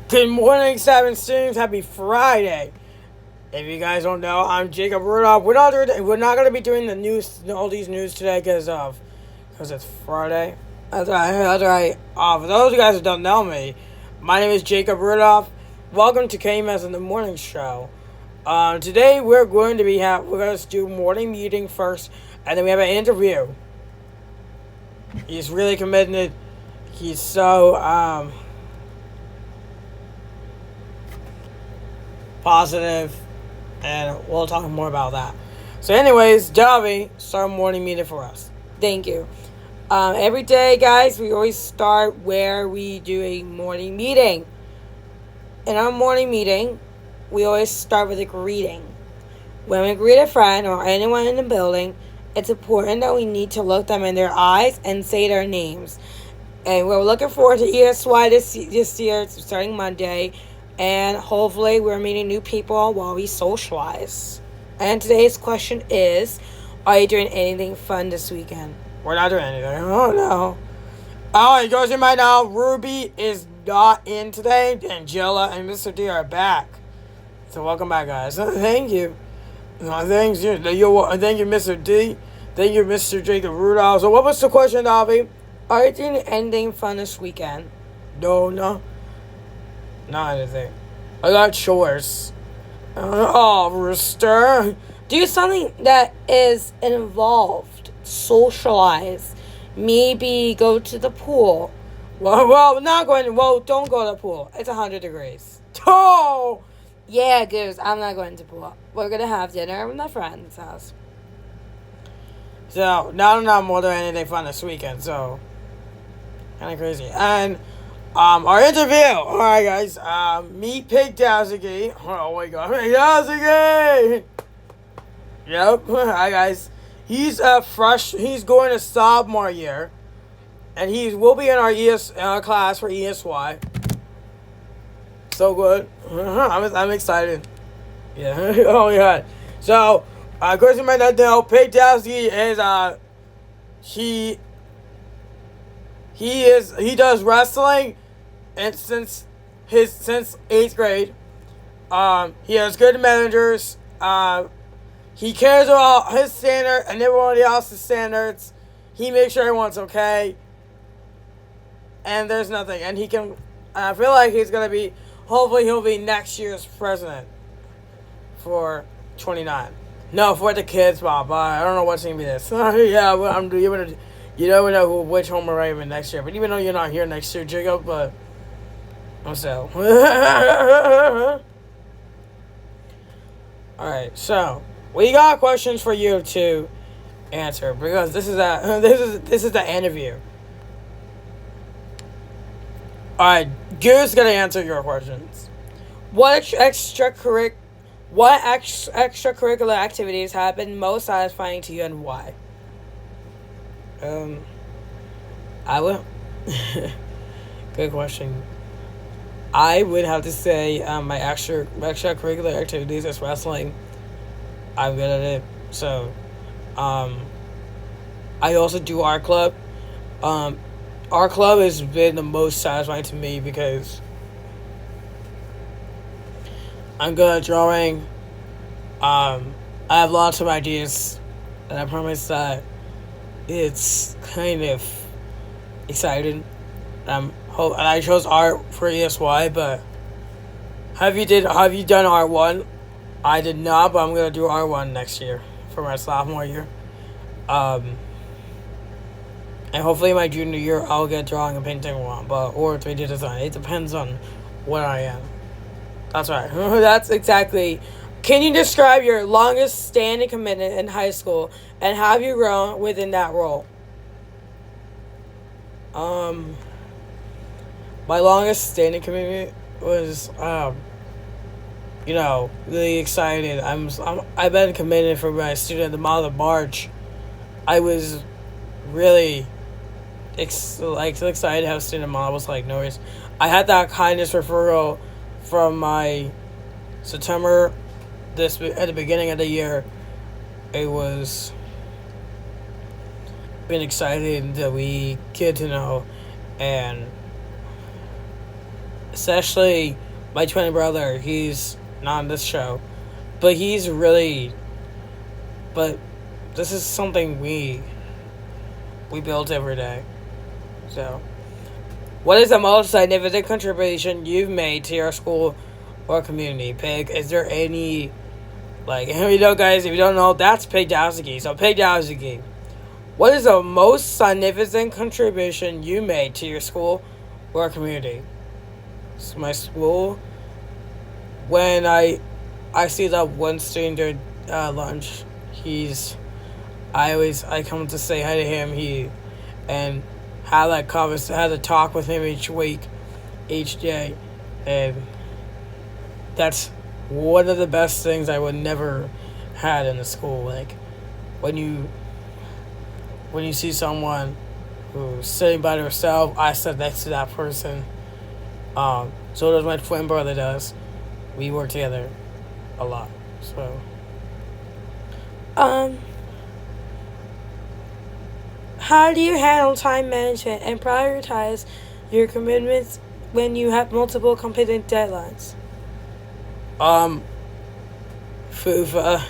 Good morning, Seven Streams. Happy Friday. If you guys don't know, I'm Jacob Rudolph. We're not going to be doing the news, all these news today because it's Friday. That's right. For those of you guys who don't know me, my name is Jacob Rudolph. Welcome to KMS in the Morning Show. Today we're going to do morning meeting first, and then we have an interview. He's really committed. He's so positive, and we'll talk more about that. So anyways, Javi, start morning meeting for us. Thank you. Every day, guys, we always start where we do a morning meeting. In our morning meeting, we always start with a greeting. When we greet a friend or anyone in the building, it's important that we need to look them in their eyes and say their names. And we're looking forward to ESY this year, starting Monday. And hopefully we're meeting new people while we socialize. And today's question is, are you doing anything fun this weekend? We're not doing anything. Oh, no. Oh, it goes in right now. Ruby is not in today. Angela and Mr. D are back. So welcome back, guys. Thank you. Thank you, Mr. D. Thank you, Mr. Jacob Rudolph. So what was the question, Davi? Are you doing anything fun this weekend? No. Not anything. I got chores. Rooster. Do something that is involved. Socialize. Maybe go to the pool. Well, not going. Well, don't go to the pool. It's 100 degrees. Oh. Yeah, Goose. I'm not going to the pool. We're gonna have dinner at my friend's house. So now I'm not more than anything fun this weekend. So kind of crazy. And our interview. All right, guys. Meet Pig Dowsigi. Oh my God, Pig Dowsigi. Yep. Hi, guys. He's He's going to sophomore year, and will be in our class for ESY. So good. I'm excited. Yeah. Oh yeah. So, of course you might not know, Pig Dowsigi is he does wrestling, and since 8th grade. He has good managers. He cares about his standard and everybody else's standards. He makes sure everyone's okay. And there's nothing. And he can. I feel like he's gonna be. Hopefully, he'll be next year's president for 29. No, for the kids, Bob. I don't know what's gonna be this. Yeah, you never know which home we're in next year. But even though you're not here next year, Jacob, but I'm so. All right, so we got questions for you to answer because this is the interview. All right, Goose gonna answer your questions. What extracurricular activities have been most satisfying to you and why? I would. Good question. I would have to say my extracurricular activities is wrestling. I'm good at it. So, I also do art club. Art club has been the most satisfying to me because I'm good at drawing. I have lots of ideas, and I promise that it's kind of exciting. And I chose art for ESY, but have you done R1? I did not, but I'm gonna do R1 next year for my sophomore year. And hopefully my junior year I'll get drawing and painting one, or 3D design. It depends on what I am. That's right. That's exactly. Can you describe your longest standing commitment in high school and have you grown within that role? My longest standing commitment was, really excited. I've been committed for my student the month of March. I was really excited to have student model. Was like no worries. I had that kindness referral from my September at the beginning of the year. It was been excited that we get to know, and especially my twin brother. He's not on this show, but he's really. But this is something we build every day. So, what is the most significant contribution you've made to your school or community? Pig, is there any, like, guys, if you don't know, that's Pig Dowski. So, Pig Dowski, what is the most significant contribution you made to your school or community? So my school, when I see that one student during lunch, I come to say hi to him, and had a talk with him each day, and that's one of the best things I would never had in the school. Like, when you see someone who's sitting by themselves, I sit next to that person. So does my twin brother does. We work together a lot. So, how do you handle time management and prioritize your commitments when you have multiple competing deadlines? Fufa.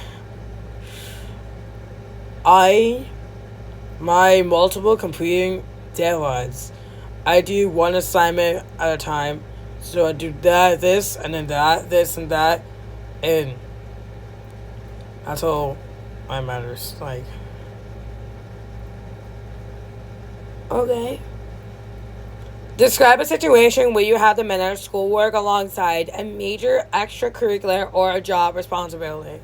My multiple completing deadlines. I do one assignment at a time. So I do that, this, and then that, this, and that. And that's all that matters. Like, okay. Describe a situation where you have to manage schoolwork alongside a major extracurricular or a job responsibility.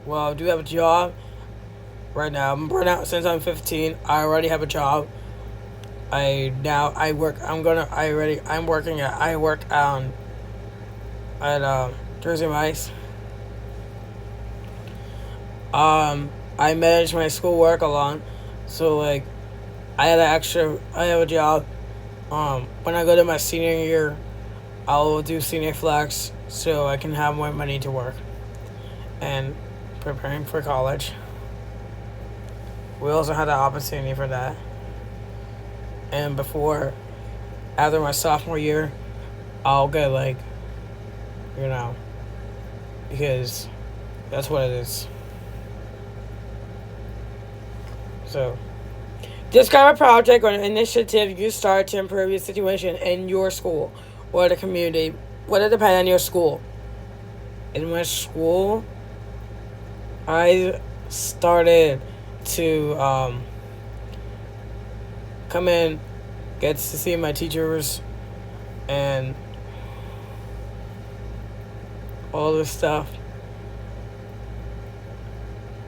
Well, I do have a job right now. I'm burnt out since I'm 15. I already have a job. I work at Jersey Mike's. I manage my schoolwork along, so like I have a job. When I go to my senior year, I'll do senior flex so I can have more money to work and preparing for college. We also had the opportunity for that. And after my sophomore year, I'll get because that's what it is. So, describe a project or an initiative you start to improve your situation in your school or the community. Would it depend on your school? In my school, I started to come in, get to see my teachers, and all this stuff.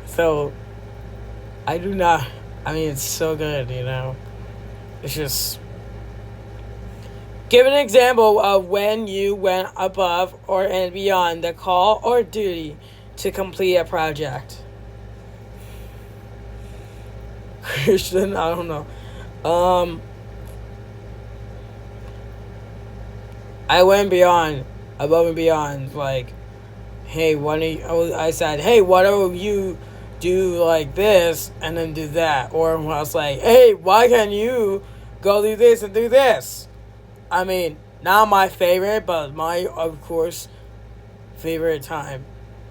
So, it's so good, It's just. Give an example of when you went above or and beyond the call or duty to complete a project. Christian, I don't know. I went above and beyond. Like, hey, I said, hey, why don't you do like this and then do that? Or I was like, hey, why can't you go do this and do this? Not my favorite, but my, of course, favorite time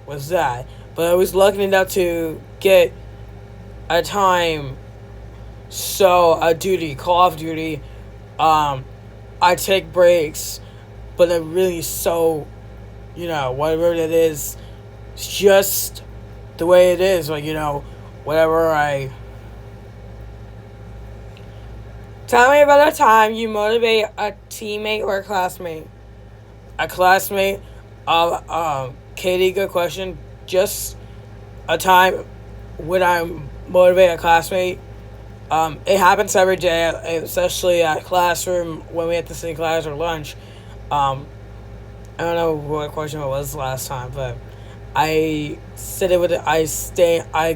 was that. But I was lucky enough to get a time. So, Call of Duty, I take breaks, but I'm really so, whatever it is, it's just the way it is. Like, whatever Tell me about a time you motivate a teammate or a classmate. A classmate, Katie, good question. Just a time when I motivate a classmate. It happens every day, especially at classroom when we have to sit in class or lunch. I don't know what question it was last time, but I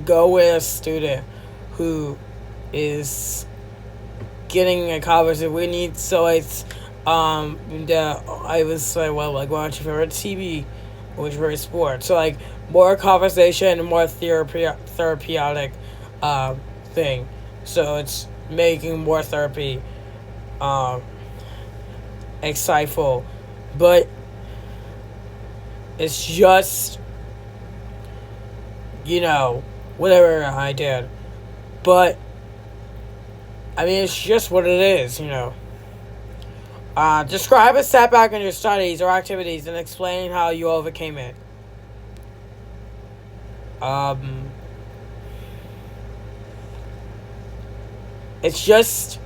go with a student who is getting a college that we need. So it's I was like, well, like, what's your favorite TV? Which favorite sport? So like more conversation and more therapeutic thing. So it's making more therapy exciteful, but it's just, whatever I did. But I mean, it's just what it is. Describe a setback in your studies or activities and explain how you overcame it. It's just,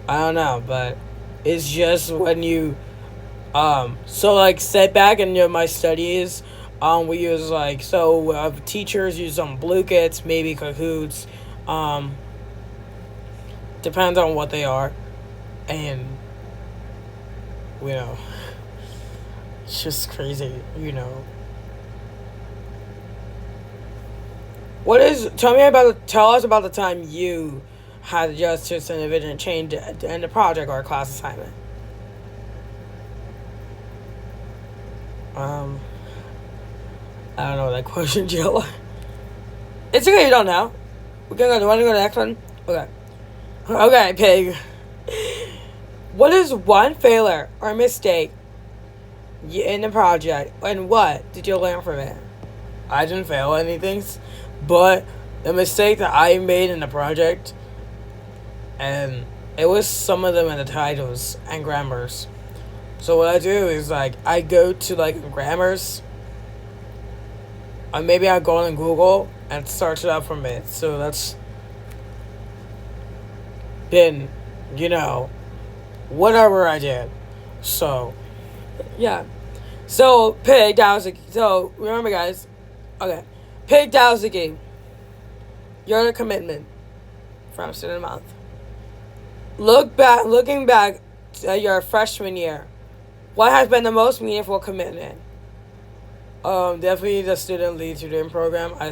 I don't know, but it's just when you, so like setback in my studies, we use teachers use some Blue Kits, maybe Kahoots, depends on what they are, and, it's just crazy. Tell us about the time you had to adjust to significant change in the project or a class assignment. I don't know that question, Jill. It's okay, you don't know. Want to go to the next one? Okay. Okay, Pig. What is one failure or mistake in the project, and what did you learn from it? I didn't fail anything, but the mistake that I made in the project, and it was some of them in the titles and grammars. So what I do is I go to grammars, or maybe I go on Google and search it up from it. So that's been, whatever I did. So yeah. So Pig, that was so remember guys. Okay. Pig, that was the game. You're the commitment from student month. Looking back at your freshman year, what has been the most meaningful commitment? Definitely the student lead tutoring program. I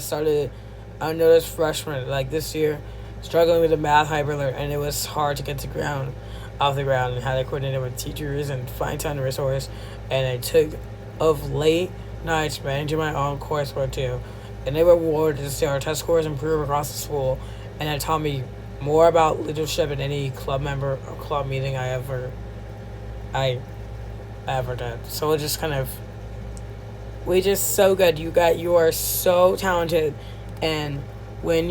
noticed freshman, this year, struggling with the math hyperlink, and it was hard to get off the ground, and had to coordinate with teachers and find time to resource. And I took of late nights managing my own coursework too. And they were rewarded to see our test scores improve across the school, and it taught me more about leadership in any club member or club meeting I ever did. So it just we just so good. You are so talented, and when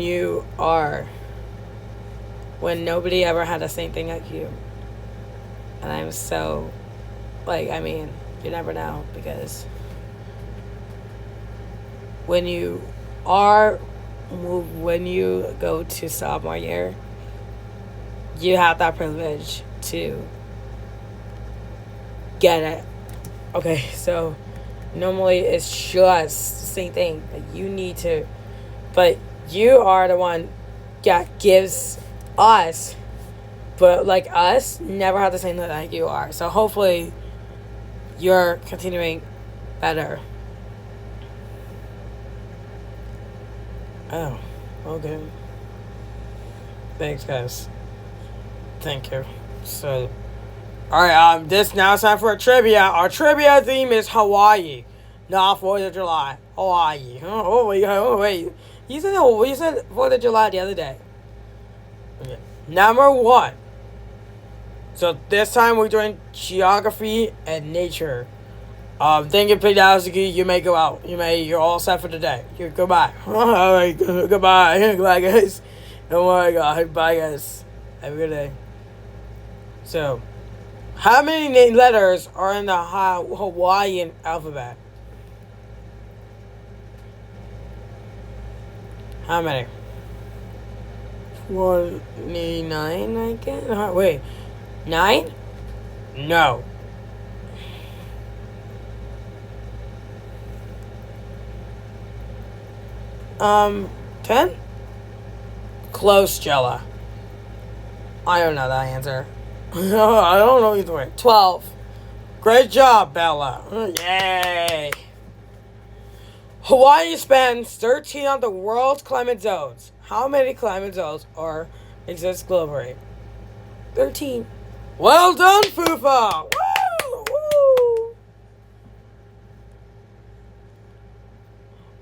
nobody ever had the same thing like you, and I'm so, you never know, because when you go to sophomore year, you have that privilege to get it. Okay, so normally it's just the same thing, but you are the one that gives us, but us never have the same thing like you are. So hopefully you're continuing better. Oh, okay. Thanks, guys. Thank you. So, alright, this now it's time for a trivia. Our trivia theme is Hawaii, not 4th of July. Hawaii. Oh, wait. You said 4th of July the other day. Okay. Number 1. So, this time we're doing geography and nature. Thank you, Pidowski. You may go out. You're all set for today. Goodbye. Alright, goodbye. Goodbye, guys. Oh my god. Bye, guys. Have a good day. So, how many letters are in the Hawaiian alphabet? How many? 29, I guess? Wait. 9? No. 10? Close, Jella. I don't know that answer. I don't know either way. 12. Great job, Bella. Yay. Hawaii spans 13 of the world's climate zones. How many climate zones exist globally? 13. Well done, Fufa. Woo! Woo!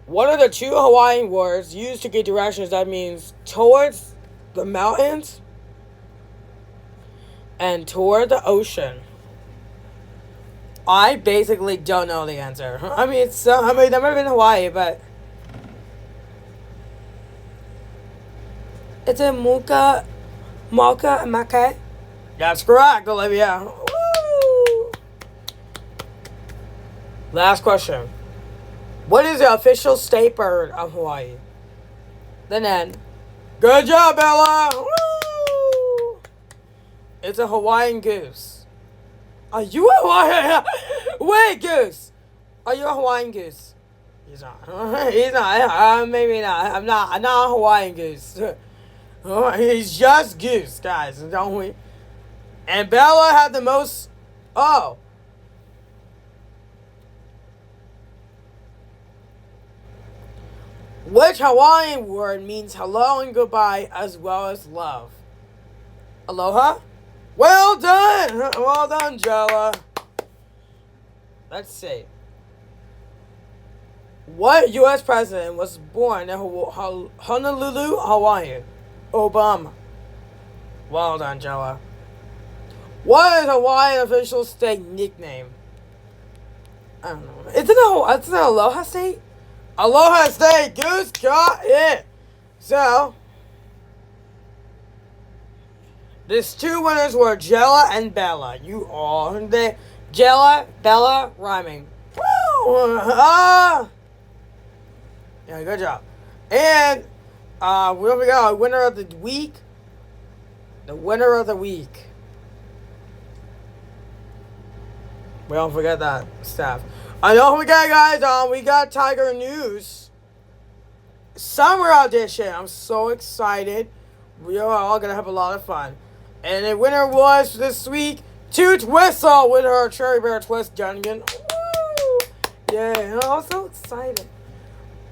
What are the 2 Hawaiian words used to get directions that means towards the mountains and toward the ocean. I basically don't know the answer. I mean, I've never been to Hawaii, but it's in Maka. That's correct, Olivia. Woo! Last question. What is the official state bird of Hawaii? The Nen. Good job, Bella! Woo! It's a Hawaiian goose. Are you a Hawaiian? Wait, goose! Are you a Hawaiian goose? He's not. He's not. Maybe not. I'm not a Hawaiian goose. He's just goose, guys. Don't we? And Bella had the most. Oh. Which Hawaiian word means hello and goodbye as well as love? Aloha? Well done! Well done, Jella. Let's see. What U.S. president was born in Honolulu, Hawaii? Obama. Well done, Jella. What is Hawaiian official state nickname? I don't know. It's an Aloha State? Aloha State, Goose got it. So, these two winners were Jella and Bella. Jella, Bella, rhyming. Woo! Yeah, good job. And we got a winner of the week. The winner of the week. We don't forget that stuff. I don't forget, guys. We got Tiger News Summer Audition. I'm so excited. We are all gonna have a lot of fun. And the winner was this week Toot Whistle with her Cherry Bear Twist Dungeon. Woo! Yeah, I'm so excited.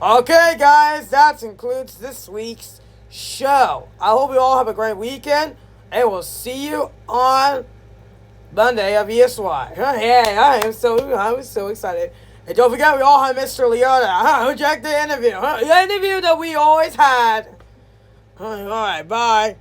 Okay, guys, that concludes this week's show. I hope you all have a great weekend, and we'll see you on Monday of ESY. Yeah, I was so excited. And don't forget, we all have Mr. Leota. Who checked the interview? The interview that we always had. All right, bye.